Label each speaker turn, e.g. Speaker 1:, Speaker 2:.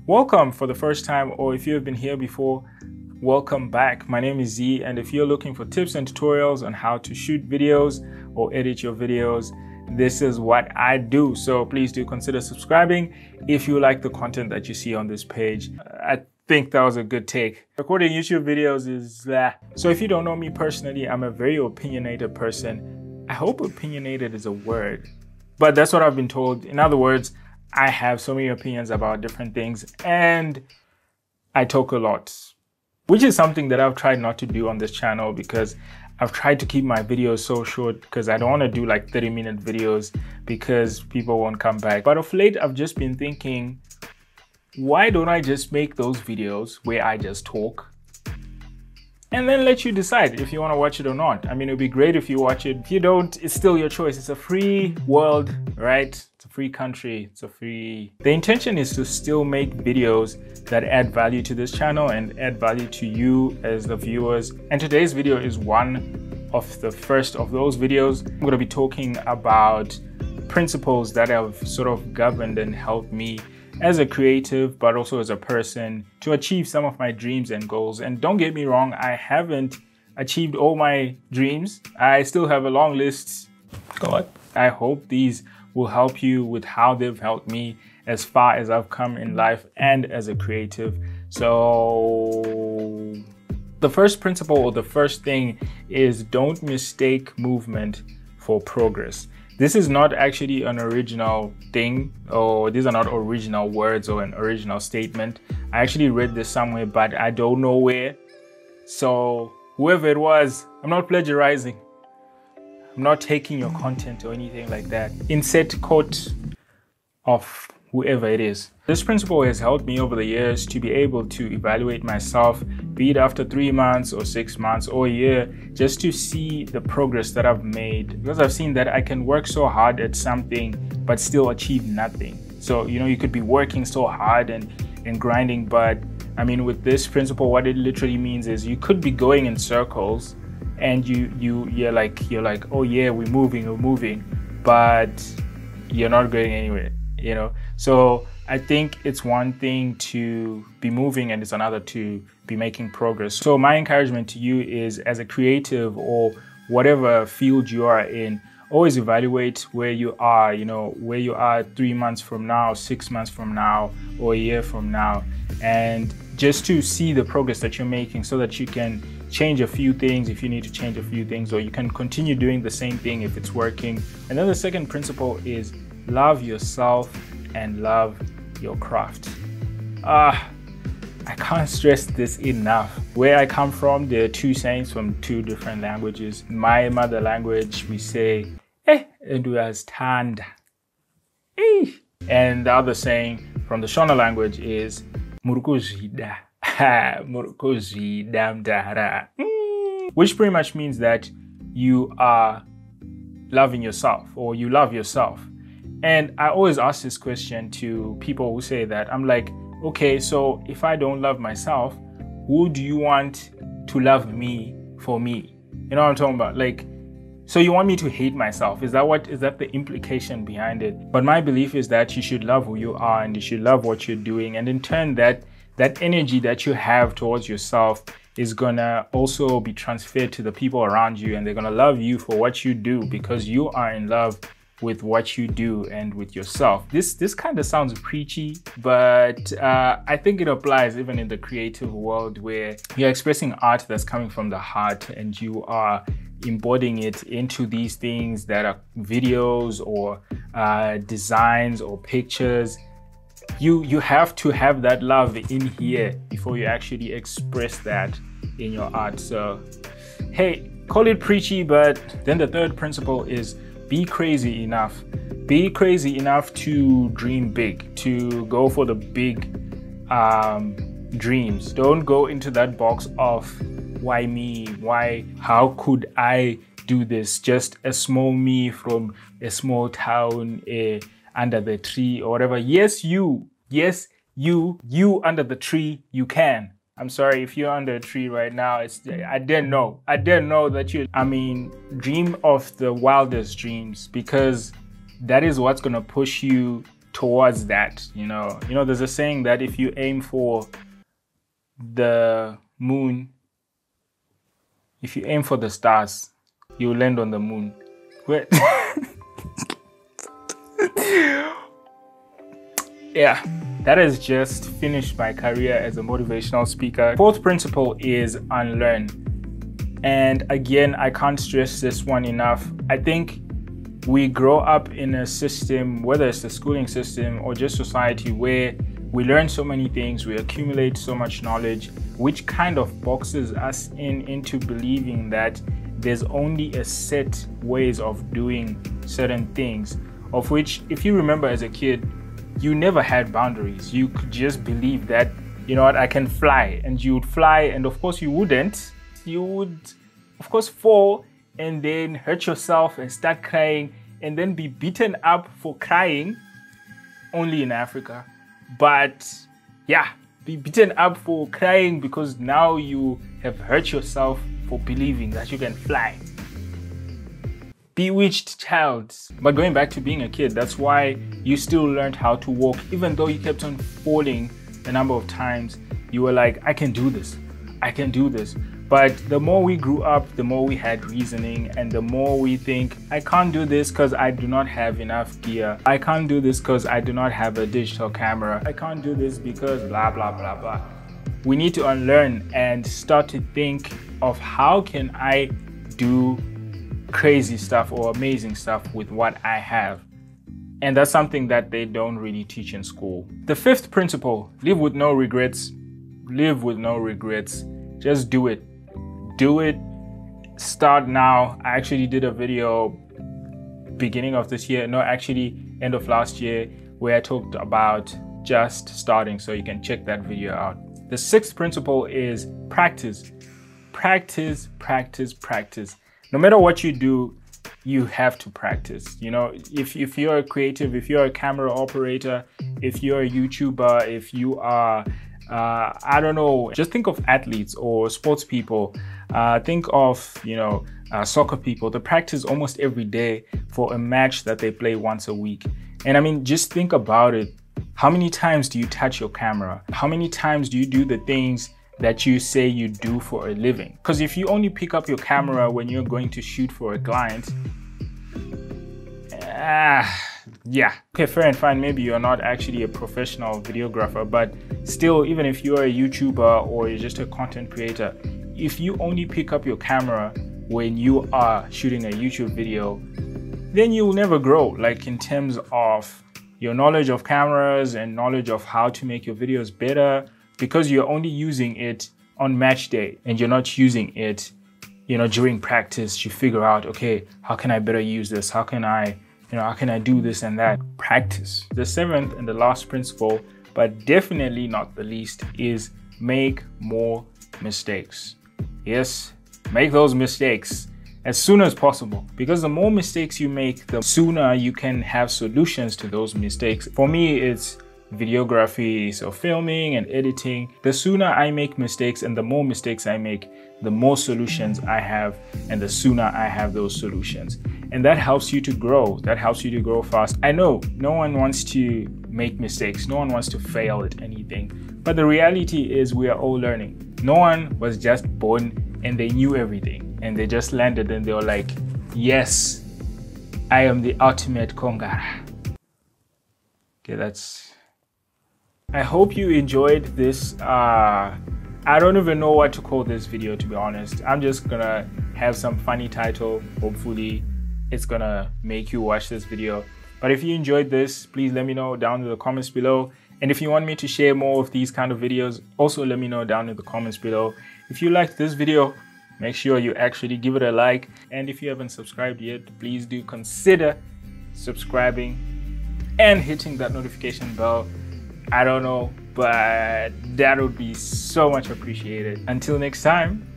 Speaker 1: Welcome for the first time, or if you have been here before, welcome back. My name is Z, and if you're looking for tips and tutorials on how to shoot videos or edit your videos, this is what I do. So please do consider subscribing if you like the content that you see on this page. I think that was a good take. Recording YouTube videos is that. So if you don't know me personally, I'm a very opinionated person. I hope opinionated is a word, but that's what I've been told. In other words, I have so many opinions about different things and I talk a lot, which is something that I've tried not to do on this channel because I've tried to keep my videos so short because I don't want to do like 30-minute videos because people won't come back. But of late, I've just been thinking, why don't I just make those videos where I just talk and then let you decide if you want to watch it or not? I mean, it would be great if you watch it. If you don't, it's still your choice. It's a free world, right? It's a free country. The intention is to still make videos that add value to this channel and add value to you as the viewers. And today's video is one of the first of those videos. I'm going to be talking about principles that have sort of governed and helped me as a creative, but also as a person to achieve some of my dreams and goals. And don't get me wrong, I haven't achieved all my dreams. I still have a long list. God, I hope these will help you with how they've helped me as far as I've come in life and as a creative. So the first principle, or the first thing, is don't mistake movement for progress. This is not actually an original thing, or these are not original words or an original statement. I actually read this somewhere, but I don't know where. So whoever it was, I'm not plagiarizing. I'm not taking your content or anything like that. Insert quote of whoever it is. This principle has helped me over the years to be able to evaluate myself, be it after 3 months or 6 months or a year, just to see the progress that I've made. Because I've seen that I can work so hard at something, but still achieve nothing. So, you could be working so hard and grinding, but I mean, with this principle, what it literally means is you could be going in circles and you're like, oh yeah, we're moving, but you're not going anywhere. So I think it's one thing to be moving and it's another to be making progress. So my encouragement to you is, as a creative or whatever field you are in, always evaluate where you are, where you are 3 months from now, 6 months from now, or a year from now, and just to see the progress that you're making so that you can change a few things if you need to change a few things, or you can continue doing the same thing if it's working. And then the second principle is love yourself and love your craft. I can't stress this enough. Where I come from, there are two sayings from two different languages. In my mother language, we say, "Enduyazithanda." And the other saying from the Shona language is, "Murukuzvida." Murukuzvida mdara. Which pretty much means that you are loving yourself, or you love yourself. And I always ask this question to people who say that. I'm like, okay, so if I don't love myself, who do you want to love me for me? You know what I'm talking about? Like, so you want me to hate myself? Is that the implication behind it? But my belief is that you should love who you are and you should love what you're doing. And in turn, that energy that you have towards yourself is gonna also be transferred to the people around you, and they're gonna love you for what you do because you are in love with what you do and with yourself. This kind of sounds preachy, but I think it applies even in the creative world, where you're expressing art that's coming from the heart and you are embodying it into these things that are videos or designs or pictures. You have to have that love in here before you actually express that in your art. So hey, call it preachy, but then the third principle is be crazy enough. Be crazy enough to dream big, to go for the big dreams. Don't go into that box of why me? Why? How could I do this? Just a small me from a small town under the tree or whatever. Yes, you under the tree, you can. I'm sorry if you're under a tree right now. I didn't know that you. I mean, dream of the wildest dreams, because that is what's gonna push you towards that. You know, there's a saying that if you aim for the moon, if you aim for the stars, you'll land on the moon. Wait. Yeah, that has just finished my career as a motivational speaker. Fourth principle is unlearn. And again, I can't stress this one enough. I think we grow up in a system, whether it's the schooling system or just society, where we learn so many things, we accumulate so much knowledge, which kind of boxes us into believing that there's only a set ways of doing certain things, of which, if you remember as a kid, you never had boundaries. You could just believe that, you know what, I can fly, and you would fly, and of course you wouldn't. You would, of course, fall and then hurt yourself and start crying and then be beaten up for crying, only in Africa. But yeah, be beaten up for crying because now you have hurt yourself for believing that you can fly. Bewitched child. But going back to being a kid, that's why you still learned how to walk, even though you kept on falling a number of times. You were like, I can do this, I can do this. But the more we grew up, the more we had reasoning, and the more we think, I can't do this because I do not have enough gear. I can't do this because I do not have a digital camera. I can't do this because blah, blah, blah, blah. We need to unlearn and start to think of how can I do crazy stuff or amazing stuff with what I have. And that's something that they don't really teach in school. The fifth principle, live with no regrets. Live with no regrets. Just do it. Do it. Start now. I actually did a video beginning of this year, no, actually end of last year, where I talked about just starting, so you can check that video out. The sixth principle is practice. Practice, practice, practice. No matter what you do, you have to practice. You know, if you're a creative, if you're a camera operator, if you're a YouTuber, if you are, I don't know, just think of athletes or sports people. Think of, you know, soccer people. They practice almost every day for a match that they play once a week. And I mean, just think about it. How many times do you touch your camera? How many times do you do the things that you say you do for a living? Because if you only pick up your camera when you're going to shoot for a client, yeah, okay, fair and fine, maybe you're not actually a professional videographer, but still, even if you're a YouTuber or you're just a content creator, if you only pick up your camera when you are shooting a YouTube video, then you will never grow, like in terms of your knowledge of cameras and knowledge of how to make your videos better, because you're only using it on match day and you're not using it, you know, during practice. You figure out, okay, how can I better use this? How can I do this and that? Practice. The seventh and the last principle, but definitely not the least, is make more mistakes. Yes, make those mistakes as soon as possible, because the more mistakes you make, the sooner you can have solutions to those mistakes. For me, it's videography, so filming and editing. The sooner I make mistakes and the more mistakes I make, the more solutions I have, and the sooner I have those solutions. And that helps you to grow. That helps you to grow fast. I know no one wants to make mistakes. No one wants to fail at anything. But the reality is we are all learning. No one was just born and they knew everything and they just landed and they were like, yes, I am the ultimate Kongara. Okay, I hope you enjoyed this. I don't even know what to call this video, to be honest. I'm just gonna have some funny title. Hopefully it's gonna make you watch this video. But if you enjoyed this, please let me know down in the comments below. And if you want me to share more of these kind of videos, also let me know down in the comments below. If you liked this video, make sure you actually give it a like. And if you haven't subscribed yet, please do consider subscribing and hitting that notification bell. I don't know, but that would be so much appreciated. Until next time.